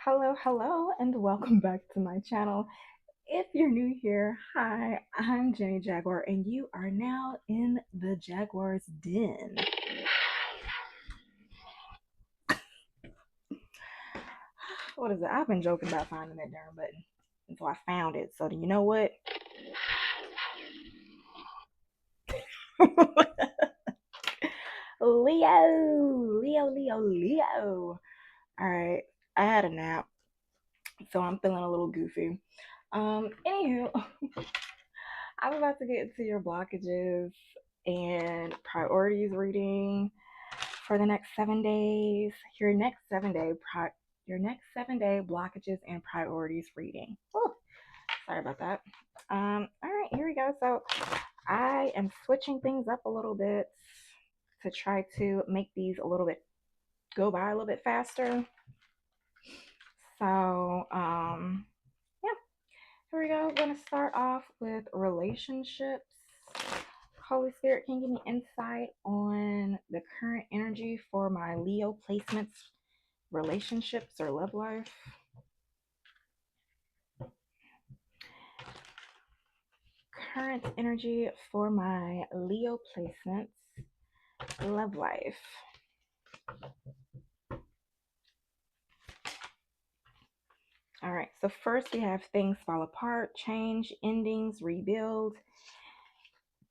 Hello, and welcome back to my channel. If you're new here, hi, I'm Jenny Jaguar, and you are now in the Jaguar's Den. What is it? I've been joking about finding that darn button, and so I found it. So, you know what? Leo. All right, I had a nap, so I'm feeling a little goofy. Anywho, I'm about to get into your blockages and priorities reading for the next 7 days. Your next 7 day blockages and priorities reading. Whew, sorry about that. All right, here we go. So I am switching things up a little bit to try to make these a little bit go by a little bit faster. So yeah, here we go. We're gonna start off with relationships. Holy Spirit, can you give me insight on the current energy for my Leo placements, relationships, or love life? Current energy for my Leo placements, love life. All right, so first we have things fall apart, change, endings, rebuild,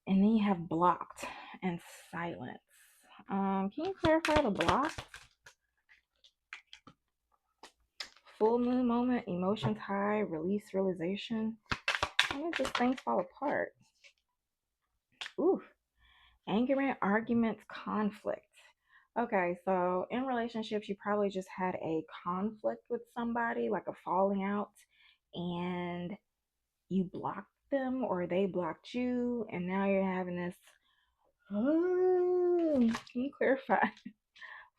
and then you have blocked and silence. Can you clarify the block? Full moon moment, emotions high, release, realization. When does things fall apart? Ooh, anger, arguments, conflict. Okay, so in relationships, you probably just had a conflict with somebody, like a falling out, and you blocked them or they blocked you, and now you're having this. Can you clarify?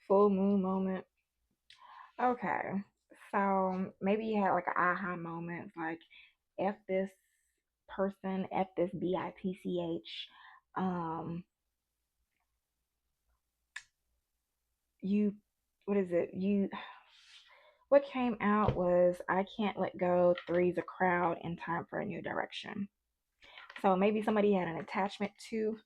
Full moon moment. Okay, so maybe you had like an aha moment, like F this person, F this bitch. You, what is it? What came out was I can't let go, three's a crowd, and time for a new direction. So maybe somebody had an attachment to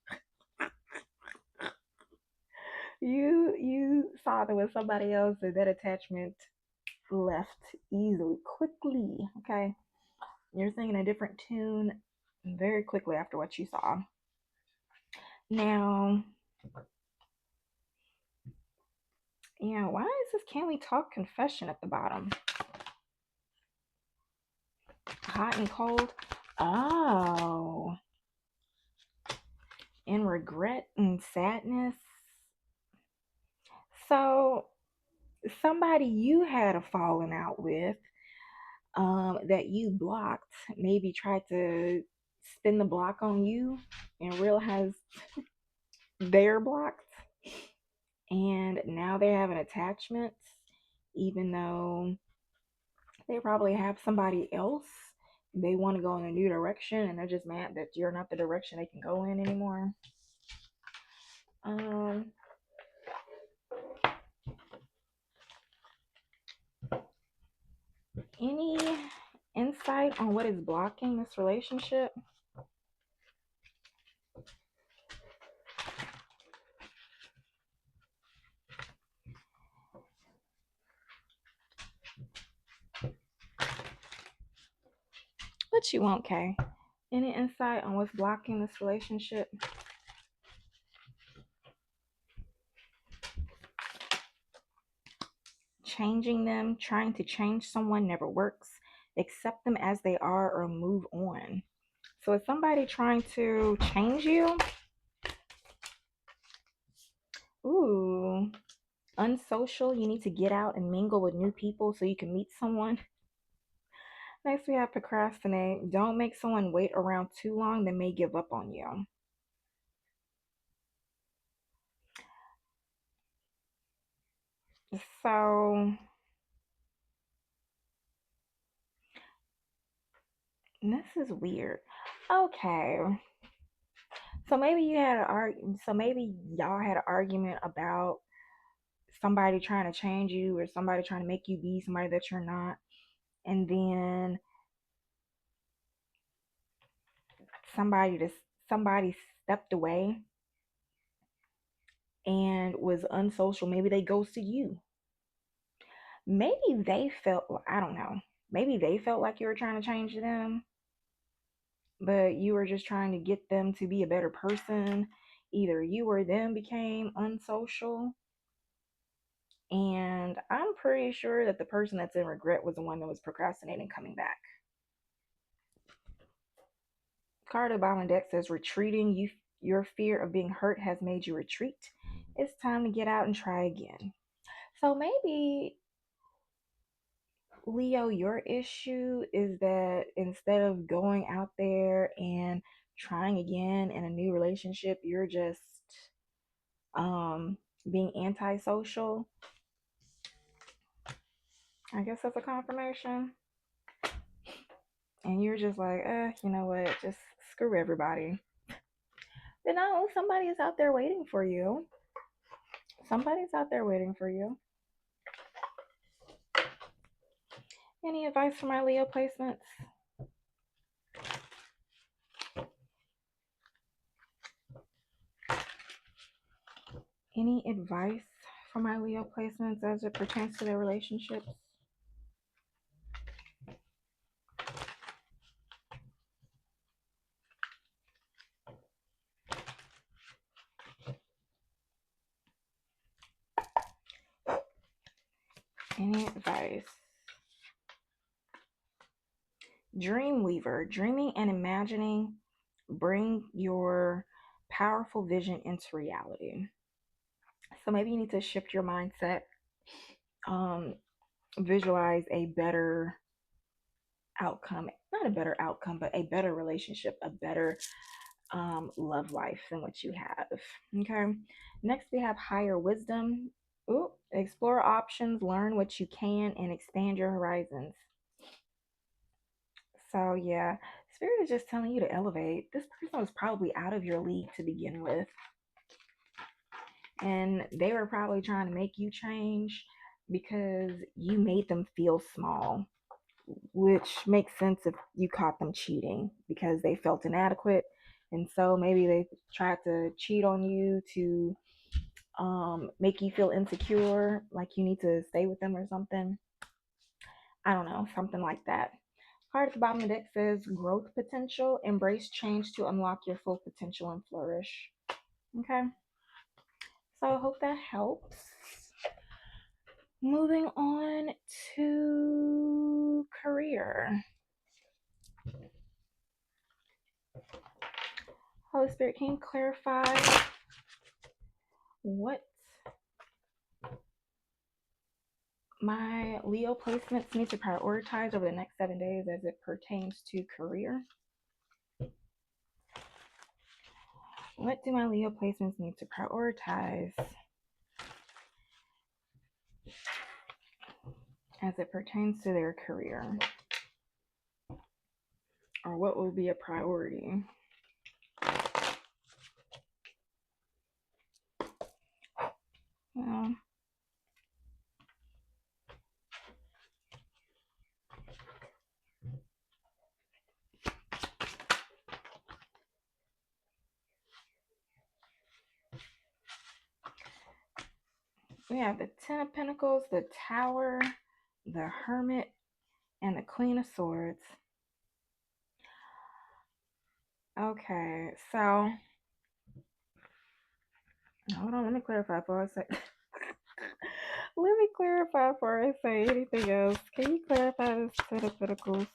you saw there was somebody else and that attachment left easily, quickly. Okay. You're singing a different tune very quickly after what you saw. Now, yeah, why is this can we talk confession at the bottom? Hot and cold. Oh. And regret and sadness. So somebody you had a falling out with, that you blocked, maybe tried to spin the block on you and realize they're blocked, and now they have an attachment, even though they probably have somebody else. They want to go in a new direction and they're just mad that you're not the direction they can go in anymore. Um, any insight on what is blocking this relationship? What you want, Kay? Any insight on what's blocking this relationship? Changing them, trying to change someone never works. Accept them as they are or move on. So is somebody trying to change you? Ooh, unsocial. You need to get out and mingle with new people so you can meet someone. Next, we have procrastinate. Don't make someone wait around too long. They may give up on you. So this is weird. Okay. So maybe you had an argument. So maybe y'all had an argument about somebody trying to change you or somebody trying to make you be somebody that you're not. And then somebody just somebody stepped away and was unsocial. Maybe they ghosted you. Maybe they felt, I don't know. Maybe they felt like you were trying to change them, but you were just trying to get them to be a better person. Either you or them became unsocial. And I'm pretty sure that the person that's in regret was the one that was procrastinating coming back. Card of the bottom deck says retreating. Your fear of being hurt has made you retreat. It's time to get out and try again. So maybe, Leo, your issue is that instead of going out there and trying again in a new relationship, you're just being antisocial. I guess that's a confirmation. And you're just like, you know what? Just screw everybody. But no, somebody is out there waiting for you. Somebody's out there waiting for you. Any advice for my Leo placements? Any advice for my Leo placements as it pertains to their relationships? Any advice? Dreamweaver, dreaming and imagining bring your powerful vision into reality. So maybe you need to shift your mindset, visualize a better outcome, not a better outcome, but a better relationship, a better love life than what you have. Okay. Next, we have higher wisdom. Ooh, explore options, learn what you can, and expand your horizons. So, yeah, Spirit is just telling you to elevate. This person was probably out of your league to begin with. And they were probably trying to make you change because you made them feel small, which makes sense if you caught them cheating because they felt inadequate. And so maybe they tried to cheat on you to make you feel insecure, like you need to stay with them or something. I don't know, something like that. Card at the bottom of the deck says growth potential. Embrace change to unlock your full potential and flourish. Okay. So I hope that helps. Moving on to career. Holy Spirit, can you clarify what my Leo placements need to prioritize over the next 7 days as it pertains to career? What do my Leo placements need to prioritize as it pertains to their career? Or what will be a priority? Well, we have the Ten of Pentacles, the Tower, the Hermit, and the Queen of Swords. Okay, so hold on, let me clarify before I say let me clarify before I say anything else. Can you clarify this Ten of Pentacles?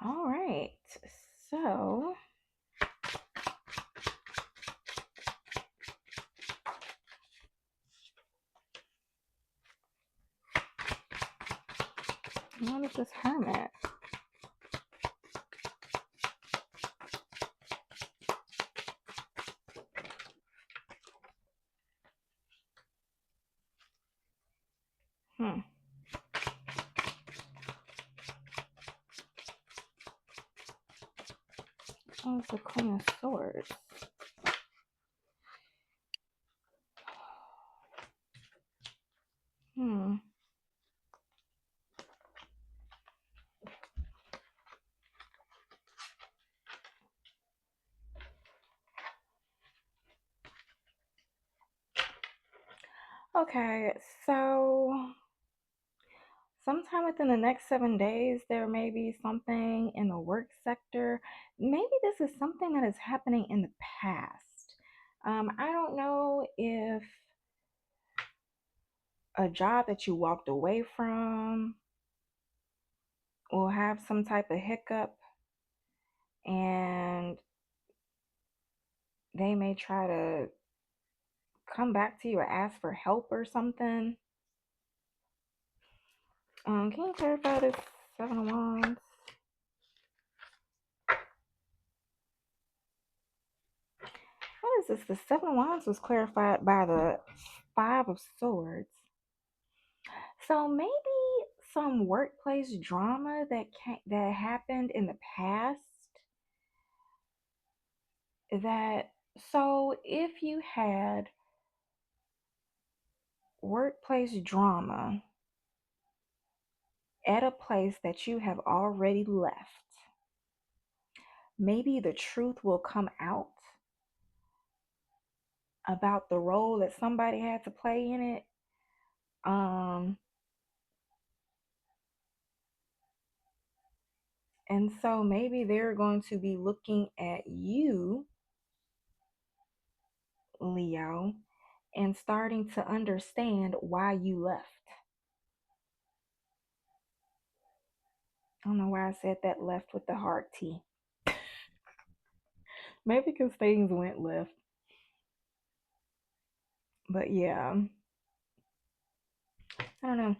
All right, so what is this Hermit? Oh, it's the Queen of Swords. Okay, so sometime within the next 7 days, there may be something in the work sector. Maybe this is something that is happening in the past. I don't know if a job that you walked away from will have some type of hiccup, and they may try to come back to you or ask for help or something. Can you clarify this Seven of Wands? What is this? The Seven of Wands was clarified by the Five of Swords. So maybe some workplace drama that happened in the past. That so if you had workplace drama at a place that you have already left, maybe the truth will come out about the role that somebody had to play in it. And so maybe they're going to be looking at you, Leo, and starting to understand why you left. I don't know why I said that, left with the heart T. Maybe because things went left. But yeah, I don't know.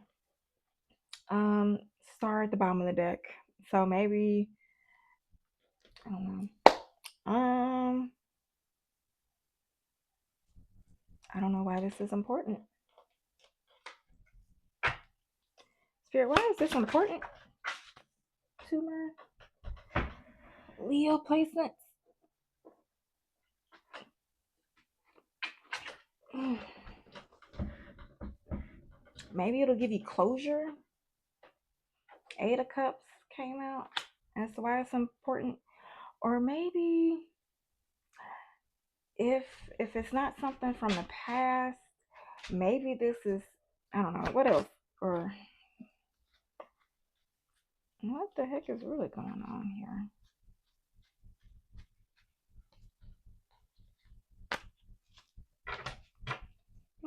Star at the bottom of the deck. So maybe I don't know. I don't know why this is important. Spirit, why is this important to my Leo placements? Maybe it'll give you closure. Eight of Cups came out. That's why it's important. Or maybe if it's not something from the past, maybe this is, I don't know, what else? Or what the heck is really going on here?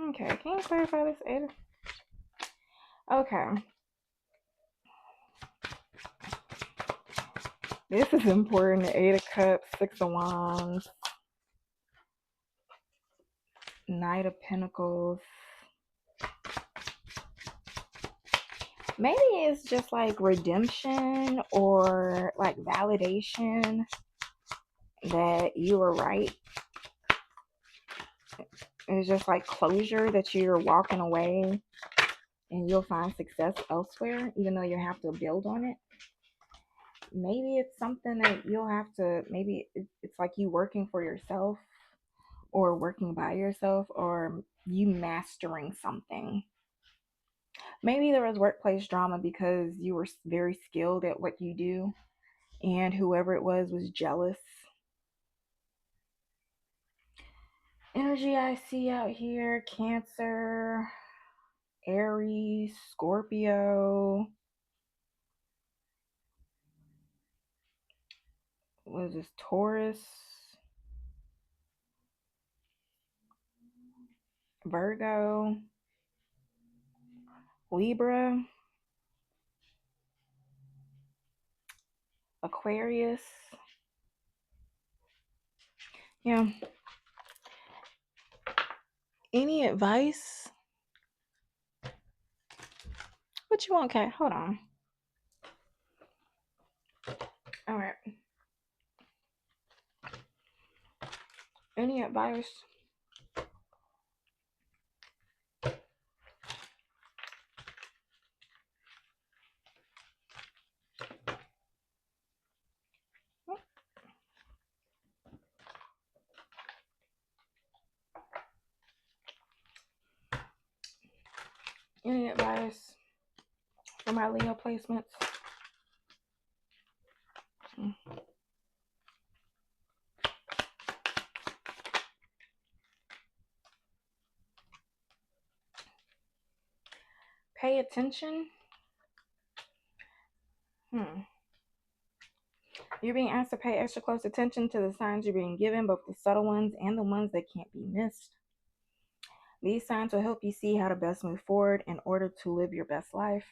Okay, can you clarify this, Ada? Okay. This is important. Eight of Cups, Six of Wands, Knight of Pentacles. Maybe it's just like redemption or like validation that you were right. It's just like closure that you're walking away and you'll find success elsewhere, even though you have to build on it. Maybe it's something that you'll have to, maybe it's like you working for yourself or working by yourself or you mastering something. Maybe there was workplace drama because you were very skilled at what you do and whoever it was jealous. Energy I see out here: Cancer, Aries, Scorpio. What is this? Taurus, Virgo, Libra, Aquarius. Yeah. Any advice? What you want, Kat? Hold on. All right. Any advice? Any advice for my Leo placements? Pay attention. You're being asked to pay extra close attention to the signs you're being given, both the subtle ones and the ones that can't be missed. These signs will help you see how to best move forward in order to live your best life.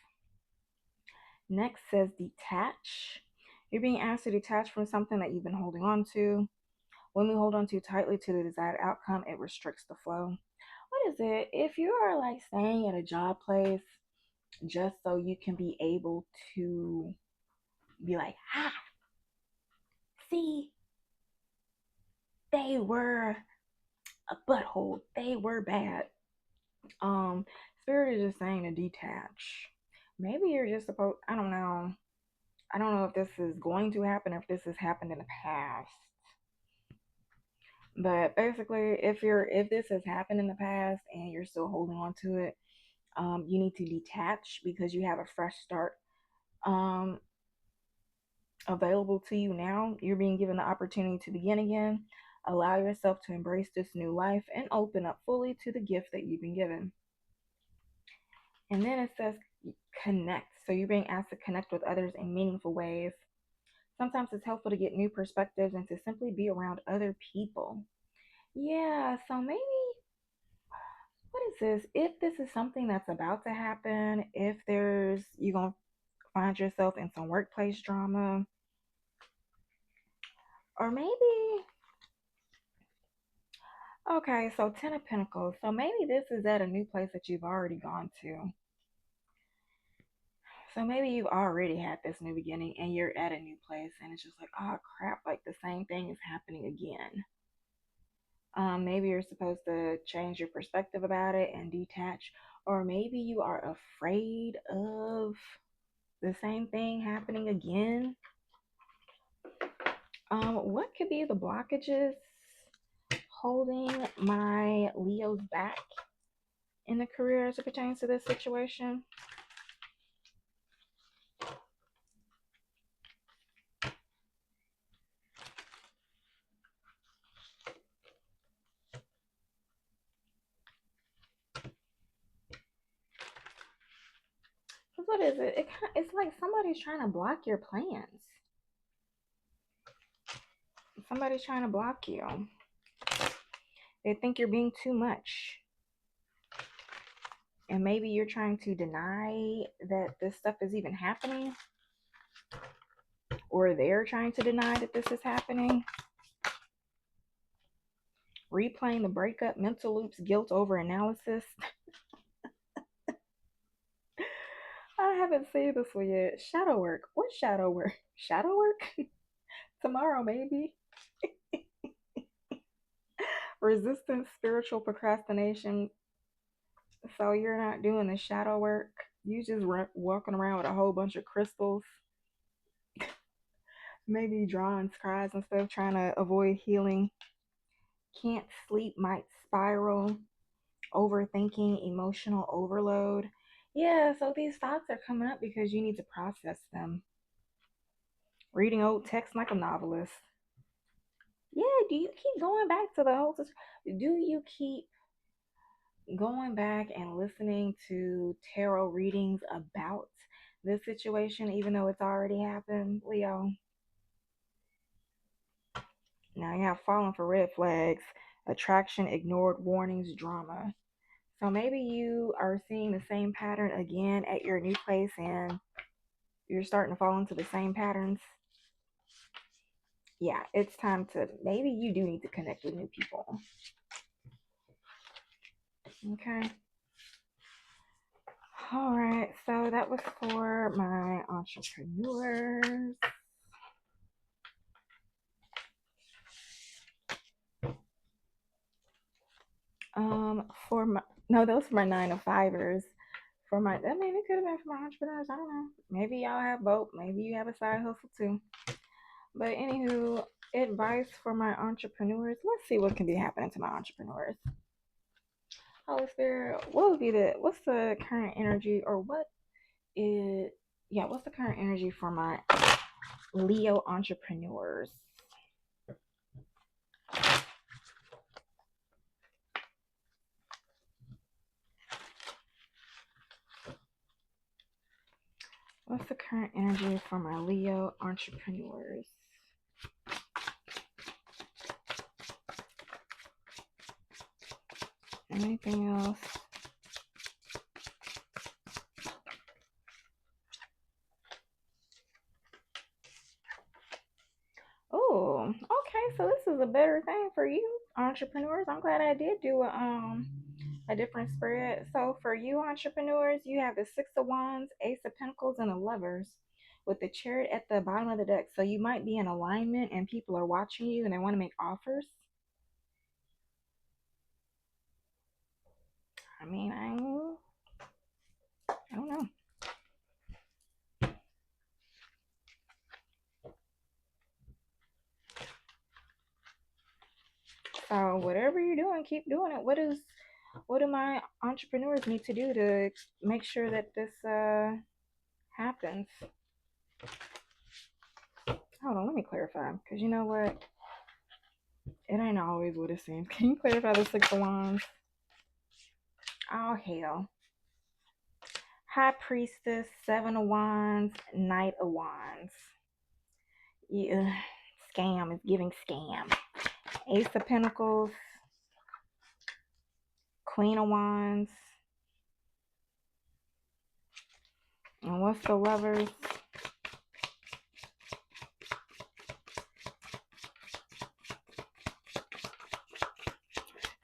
Next says detach. You're being asked to detach from something that you've been holding on to. When we hold on too tightly to the desired outcome, it restricts the flow. What is it? If you are like staying at a job place just so you can be able to be like, see, they were a butthole. They were bad. Spirit is just saying to detach. Maybe you're just supposed, I don't know. I don't know if this is going to happen or if this has happened in the past. But basically, if this has happened in the past and you're still holding on to it, you need to detach because you have a fresh start um, available to you now. You're being given the opportunity to begin again. Allow yourself to embrace this new life and open up fully to the gift that you've been given. And then it says connect. So you're being asked to connect with others in meaningful ways. Sometimes it's helpful to get new perspectives and to simply be around other people. Yeah, so maybe, what is this? If this is something that's about to happen, if you're going to find yourself in some workplace drama, or maybe, okay, so Ten of Pentacles. So maybe this is at a new place that you've already gone to. So maybe you've already had this new beginning and you're at a new place and it's just like, oh crap, like the same thing is happening again. Maybe you're supposed to change your perspective about it and detach, or maybe you are afraid of the same thing happening again. What could be the blockages holding my Leos back in the career as it pertains to this situation? What is it? It's like somebody's trying to block your plans. Somebody's trying to block you. They think you're being too much. And maybe you're trying to deny that this stuff is even happening. Or they're trying to deny that this is happening. Replaying the breakup, mental loops, guilt over analysis. I haven't seen this one yet. Shadow work. What shadow work? Shadow work? Tomorrow, maybe. Resistance, spiritual procrastination. So you're not doing the shadow work. You just walking around with a whole bunch of crystals. Maybe drawing scribes and stuff, trying to avoid healing. Can't sleep, might spiral. Overthinking, emotional overload. Yeah, so these thoughts are coming up because you need to process them. Reading old text like a novelist. Yeah, do you keep going back to the whole? Do you keep going back and listening to tarot readings about this situation, even though it's already happened, Leo? Now you have fallen for red flags, attraction, ignored warnings, drama. So maybe you are seeing the same pattern again at your new place and you're starting to fall into the same patterns. Yeah, it's time to, maybe you do need to connect with new people. Okay. All right, so that was for my entrepreneurs. For my, no, those were my 9 to 5ers. For my, I mean, it could have been for my entrepreneurs. I don't know. Maybe y'all have both. Maybe you have a side hustle too. But anywho, advice for my entrepreneurs. Let's see what can be happening to my entrepreneurs. Holy Spirit, what would be what's the current energy, or what's the current energy for my Leo entrepreneurs? What's the current energy for my Leo entrepreneurs? Anything else? Oh, okay. So this is a better thing for you, entrepreneurs. I'm glad I did do a different spread. So for you entrepreneurs, you have the Six of Wands, Ace of Pentacles, and the Lovers with the Chariot at the bottom of the deck. So you might be in alignment and people are watching you and they want to make offers. I mean, I don't know. So whatever you're doing, keep doing it. What do my entrepreneurs need to do to make sure that this happens? Hold on, let me clarify. Because you know what? It ain't always what it seems. Can you clarify the Six of Wands? Oh, hell. High Priestess, Seven of Wands, Knight of Wands. Yeah, scam is giving scam. Ace of Pentacles, Queen of Wands. And what's the Lovers?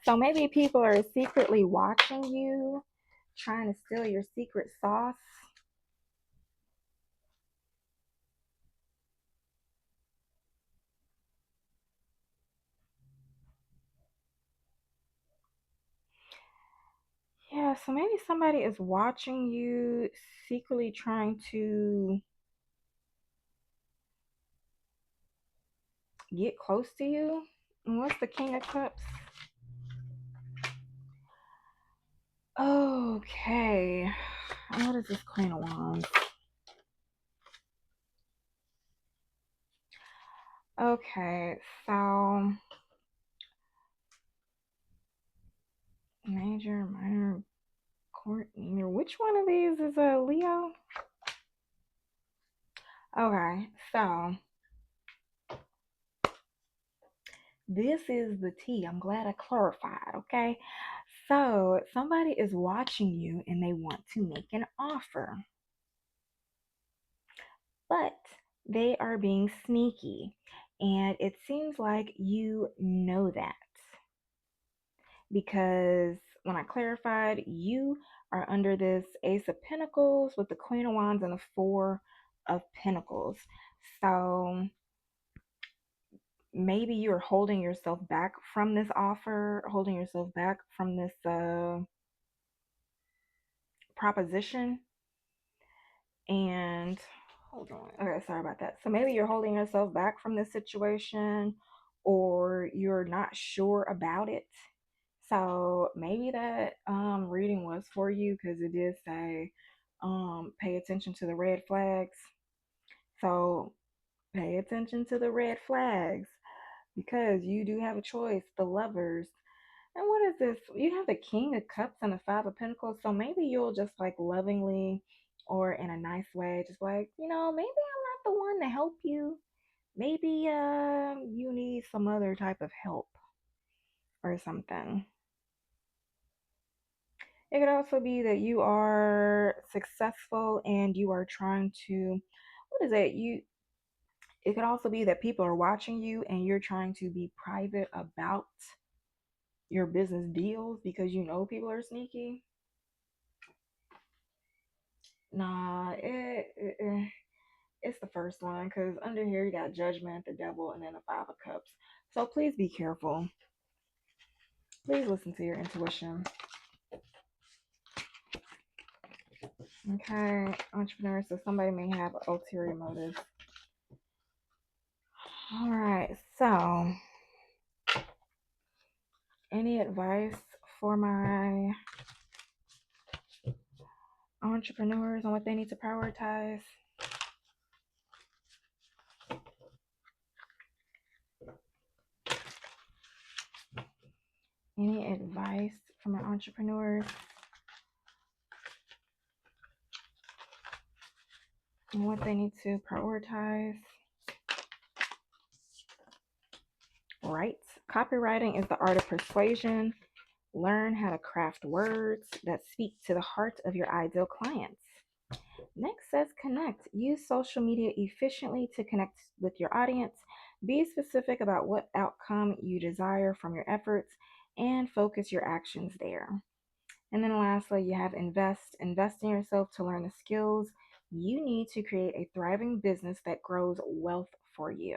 So maybe people are secretly watching you, trying to steal your secret sauce. Yeah, so maybe somebody is watching you, secretly trying to get close to you. And what's the King of Cups? Okay. What is this Queen of Wands? Okay, so major, minor, court, either. Which one of these is a Leo? Okay, so this is the T. I'm glad I clarified, okay? So somebody is watching you and they want to make an offer, but they are being sneaky. And it seems like you know that because when I clarified, you are under this Ace of Pentacles with the Queen of Wands and the Four of Pentacles. So maybe you're holding yourself back from this offer, holding yourself back from this proposition. And hold on. Okay, sorry about that. So maybe you're holding yourself back from this situation or you're not sure about it. So maybe that reading was for you because it did say pay attention to the red flags. So pay attention to the red flags because you do have a choice. The Lovers. And what is this? You have the King of Cups and the Five of Pentacles. So maybe you'll just like lovingly or in a nice way, just like, maybe I'm not the one to help you. Maybe you need some other type of help or something. It could also be that you are successful and you are trying to, what is it? It could also be that people are watching you and you're trying to be private about your business deals because you know people are sneaky. Nah, it's the first one because under here you got Judgment, the Devil, and then the Five of Cups. So please be careful. Please listen to your intuition. Okay, entrepreneurs, so somebody may have ulterior motives. All right, so any advice for my entrepreneurs on what they need to prioritize? Any advice for my entrepreneurs? and what they need to prioritize. Right. Copywriting is the art of persuasion. Learn how to craft words that speak to the heart of your ideal clients. Next says connect. Use social media efficiently to connect with your audience. Be specific about what outcome you desire from your efforts and focus your actions there. And then lastly, you have invest. Invest in yourself to learn the skills you need to create a thriving business that grows wealth for you.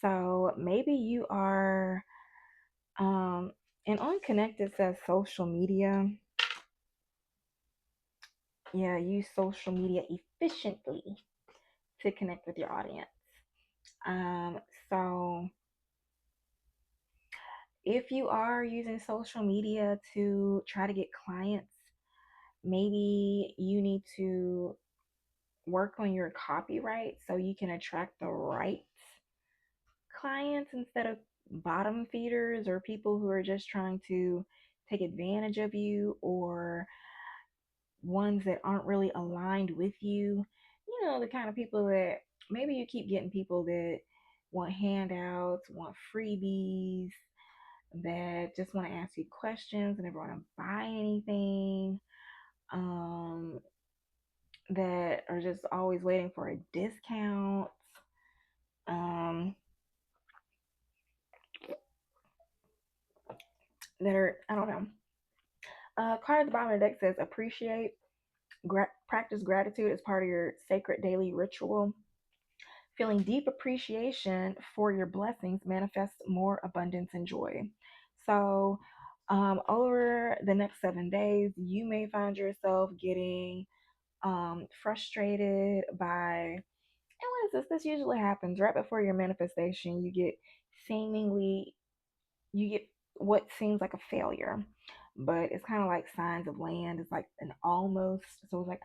So maybe you are, um, and on Connect it says social media. Yeah, use social media efficiently to connect with your audience. Um, so if you are using social media to try to get clients, maybe you need to work on your copyright so you can attract the right clients instead of bottom feeders or people who are just trying to take advantage of you, or ones that aren't really aligned with you. You know, the kind of people that maybe you keep getting people that want handouts, want freebies, that just want to ask you questions and never want to buy anything, um, that are just always waiting for a discount, um, that are, I don't know. Card at the bottom of the deck says appreciate, practice gratitude as part of your sacred daily ritual. Feeling deep appreciation for your blessings manifests more abundance and joy. So, over the next 7 days, you may find yourself getting frustrated by, and what is this? This usually happens right before your manifestation. Seemingly, you get what seems like a failure, but it's kind of like signs of land. It's like an almost. So it's like,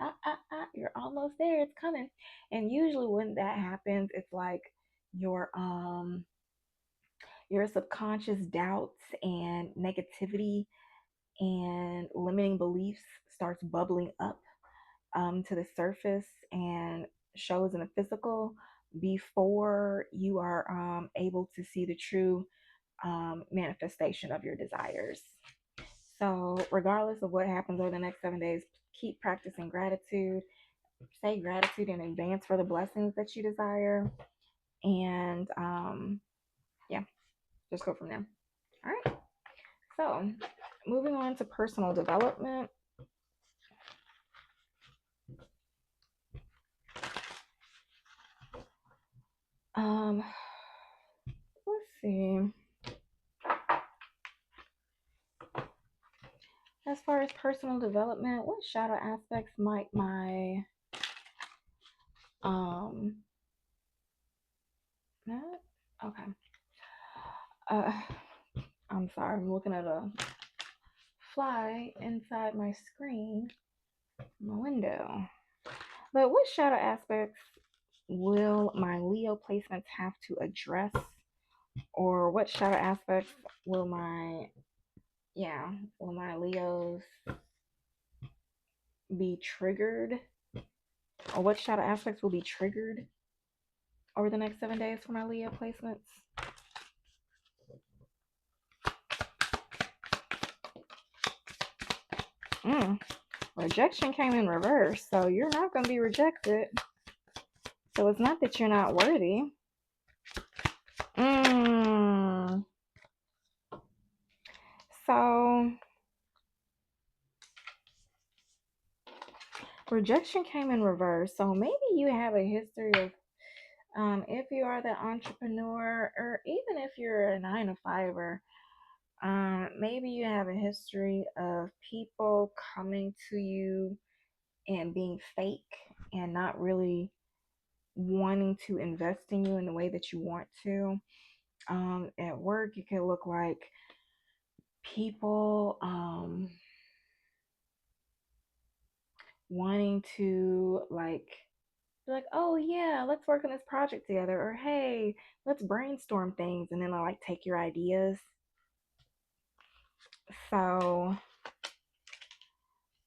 you're almost there. It's coming. And usually when that happens, it's like your um your subconscious doubts and negativity and limiting beliefs starts bubbling up to the surface and shows in the physical before you are able to see the true manifestation of your desires. So, regardless of what happens over the next 7 days, keep practicing gratitude. Say gratitude in advance for the blessings that you desire. And yeah, just go from there. All right. So, moving on to personal development. Um, let's see. As far as personal development, what shadow aspects might my um not okay. Uh I'm sorry, I'm looking at a fly inside my screen, my window. But what shadow aspects will my Leo placements have to address? Or what shadow aspects will my Leos be triggered? Or what shadow aspects will be triggered over the next 7 days for my Leo placements? Rejection came in reverse, so you're not going to be rejected. So it's not that you're not worthy. So rejection came in reverse. So maybe you have a history of, if you are the entrepreneur, or even if you're a 9 to 5er, maybe you have a history of people coming to you and being fake and not really wanting to invest in you in the way that you want to. At work, it can look like people wanting to like, oh yeah, let's work on this project together, or hey, let's brainstorm things, and then I like take your ideas. So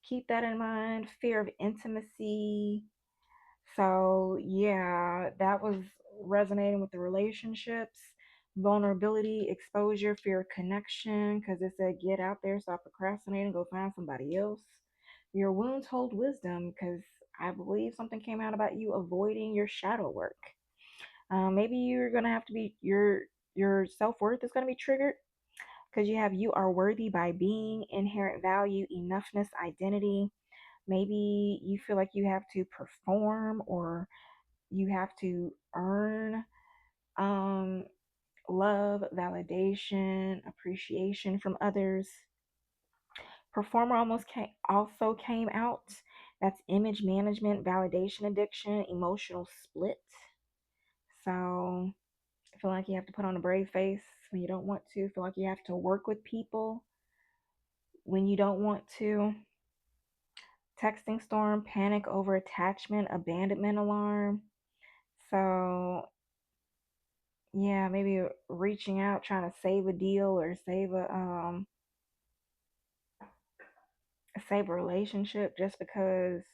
keep that in mind. Fear of intimacy, So, yeah, that was resonating with the relationships, vulnerability, exposure, fear of connection, because it said get out there, stop procrastinating, go find somebody else. Your wounds hold wisdom, because I believe something came out about you avoiding your shadow work. Maybe you're gonna have to be your self worth is gonna be triggered because you have you are worthy by being, inherent value, enoughness, identity. Maybe you feel like you have to perform or you have to earn um, love, validation, appreciation from others. Performer also came out. That's image management, validation addiction, emotional split. So I feel like you have to put on a brave face when you don't want to. Feel like you have to work with people when you don't want to. Texting storm, panic over attachment, abandonment alarm. So yeah, maybe reaching out, trying to save a deal or save a relationship just because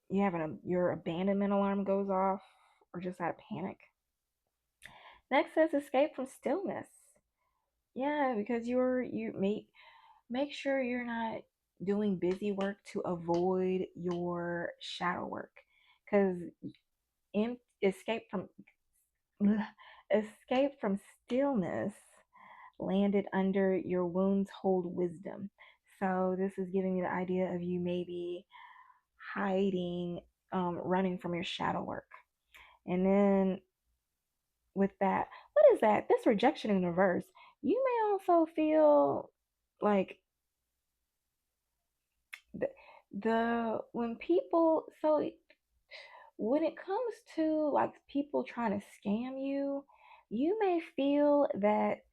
your abandonment alarm goes off or just out of panic. Next says escape from stillness. Yeah, because you make sure you're not doing busy work to avoid your shadow work because escape from escape from stillness landed under your wounds hold wisdom. So this is giving me the idea of you maybe hiding, running from your shadow work. And then with that, what is that? This rejection in reverse. You may also feel like the when people so when it comes to like people trying to scam you, you may feel that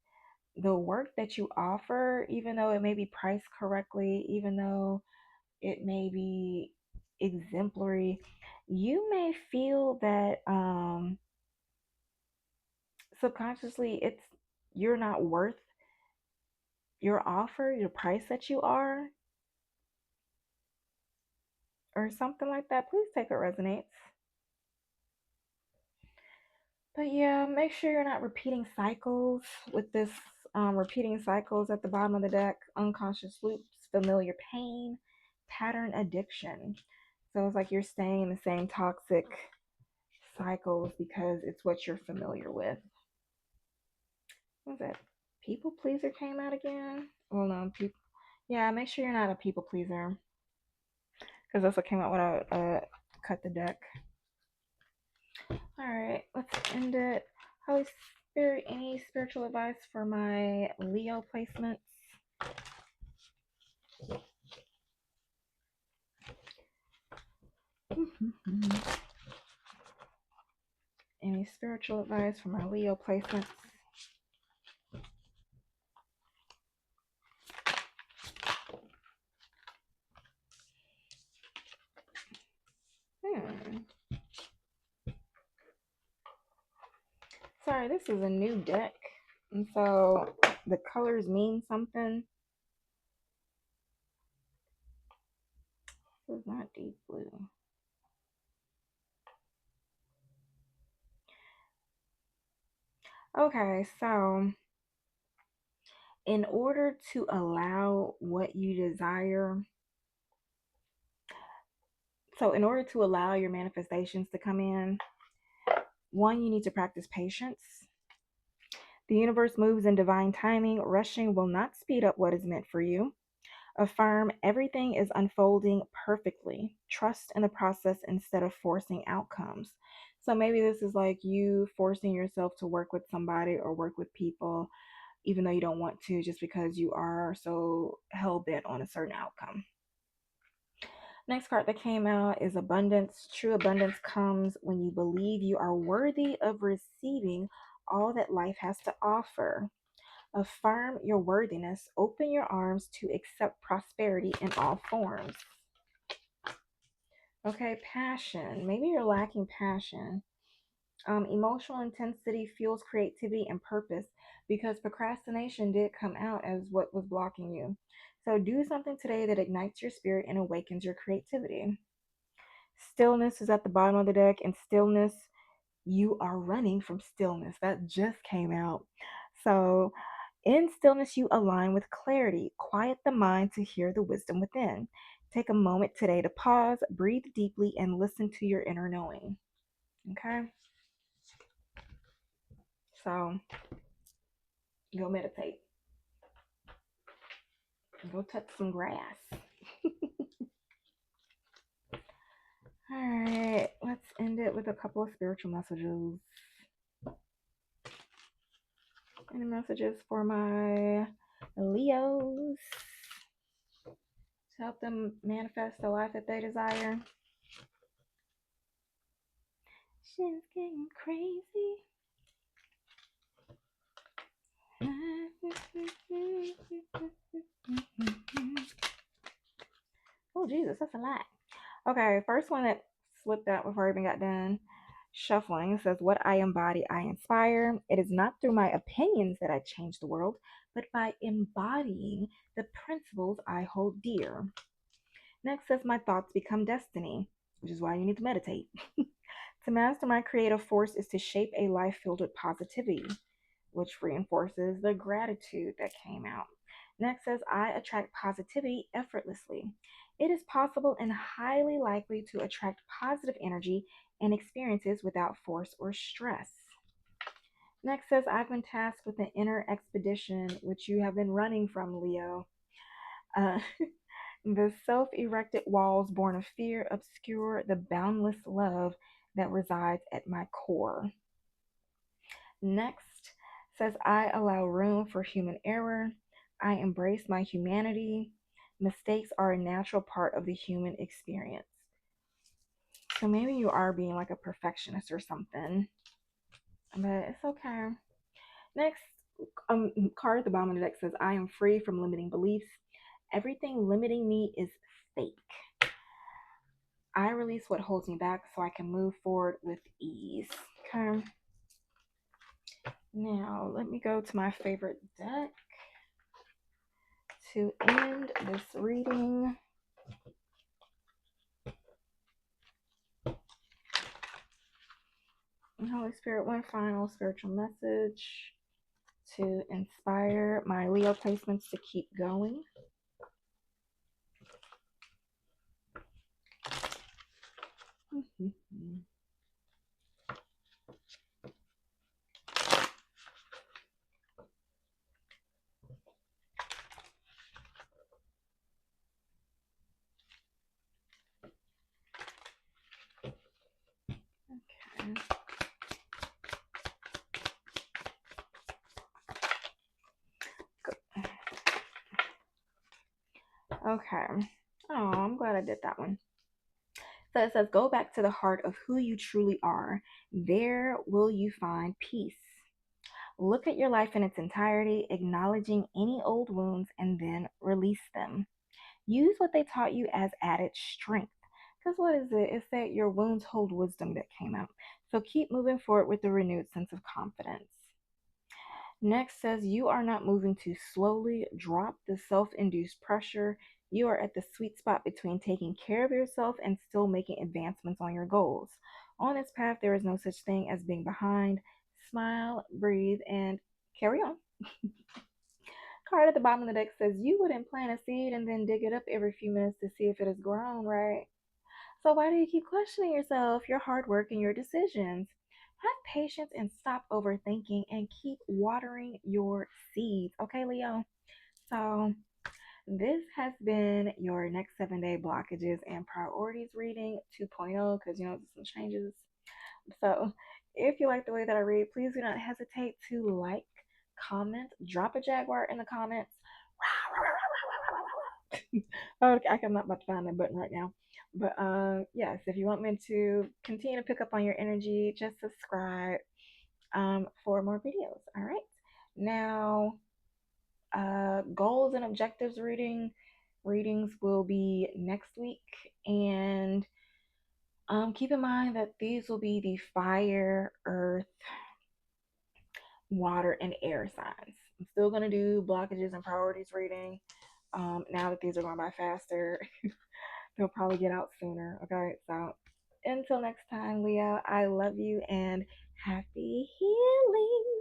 the work that you offer, even though it may be priced correctly, even though it may be exemplary, you may feel that subconsciously you're not worth your offer, your price that you are, or something like that. Please take it resonates. But yeah, make sure you're not repeating cycles with this repeating cycles at the bottom of the deck, unconscious loops, familiar pain, pattern addiction. So it's like you're staying in the same toxic cycles because it's what you're familiar with. What's that? People pleaser came out again? Well, no, people. Yeah, make sure you're not a people pleaser because that's what came out when I cut the deck. All right, let's end it. Holy Spirit, any spiritual advice for my Leo placements? Any spiritual advice for my Leo placements? Hmm. Sorry, this is a new deck. And so the colors mean something. This is not deep blue. Okay, so in order to allow what you desire, so in order to allow your manifestations to come in, one, you need to practice patience. The universe moves in divine timing. Rushing will not speed up what is meant for you. Affirm everything is unfolding perfectly. Trust in the process instead of forcing outcomes. So maybe this is like you forcing yourself to work with somebody or work with people, even though you don't want to, just because you are so hell bent on a certain outcome. Next card that came out is abundance. True abundance comes when you believe you are worthy of receiving all that life has to offer. Affirm your worthiness. Open your arms to accept prosperity in all forms. Okay, passion. Maybe you're lacking passion. Emotional intensity fuels creativity and purpose because procrastination did come out as what was blocking you. So do something today that ignites your spirit and awakens your creativity. Stillness is at the bottom of the deck, and stillness, you are running from stillness. That just came out. So, in stillness, you align with clarity. Quiet the mind to hear the wisdom within. Take a moment today to pause, breathe deeply, and listen to your inner knowing. Okay? So, go meditate. Go touch some grass. All right, let's end it with a couple of spiritual messages. Any messages for my Leos to help them manifest the life that they desire? Shit's getting crazy. Oh, Jesus, that's a lot. Okay, first one that slipped out before I even got done shuffling says, "What I embody, I inspire. It is not through my opinions that I change the world, but by embodying the principles I hold dear." Next says, "My thoughts become destiny," which is why you need to meditate. To master my creative force is to shape a life filled with positivity, which reinforces the gratitude that came out. Next says, "I attract positivity effortlessly. It is possible and highly likely to attract positive energy and experiences without force or stress." Next says, "I've been tasked with an inner expedition which you have been running from, Leo. Uh, the self erected walls born of fear obscure the boundless love that resides at my core." Next says, "I allow room for human error. I embrace my humanity. Mistakes are a natural part of the human experience." So maybe you are being like a perfectionist or something, but it's okay. Next, card at the bottom of the deck says, "I am free from limiting beliefs. Everything limiting me is fake. I release what holds me back so I can move forward with ease." Okay. Now, let me go to my favorite deck to end this reading. Holy Spirit, one final spiritual message to inspire my Leo placements to keep going. Okay. Okay. Oh, I'm glad I did that one. So it says, "Go back to the heart of who you truly are. There will you find peace. Look at your life in its entirety, acknowledging any old wounds, and then release them. Use what they taught you as added strength." Because what is it? It's that your wounds hold wisdom that came out. So keep moving forward with a renewed sense of confidence. Next says, "You are not moving too slowly. Drop the self induced pressure. You are at the sweet spot between taking care of yourself and still making advancements on your goals. On this path, there is no such thing as being behind. Smile, breathe, and carry on." Card at the bottom of the deck says, "You wouldn't plant a seed and then dig it up every few minutes to see if it has grown, right? So why do you keep questioning yourself, your hard work, and your decisions? Have patience and stop overthinking and keep watering your seeds." Okay, Leo? So this has been your next 7-day blockages and priorities reading 2.0, because you know there's some changes. So if you like the way that I read, please do not hesitate to like, comment, drop a jaguar in the comments. Okay, I'm not about to find that button right now. But yes, if you want me to continue to pick up on your energy, just subscribe for more videos. All right. Now, goals and objectives readings will be next week, and keep in mind that these will be the fire, earth, water, and air signs. I'm still gonna do blockages and priorities reading. Now that these are going by faster. They'll probably get out sooner. Okay, so until next time, Leo, I love you and happy healing.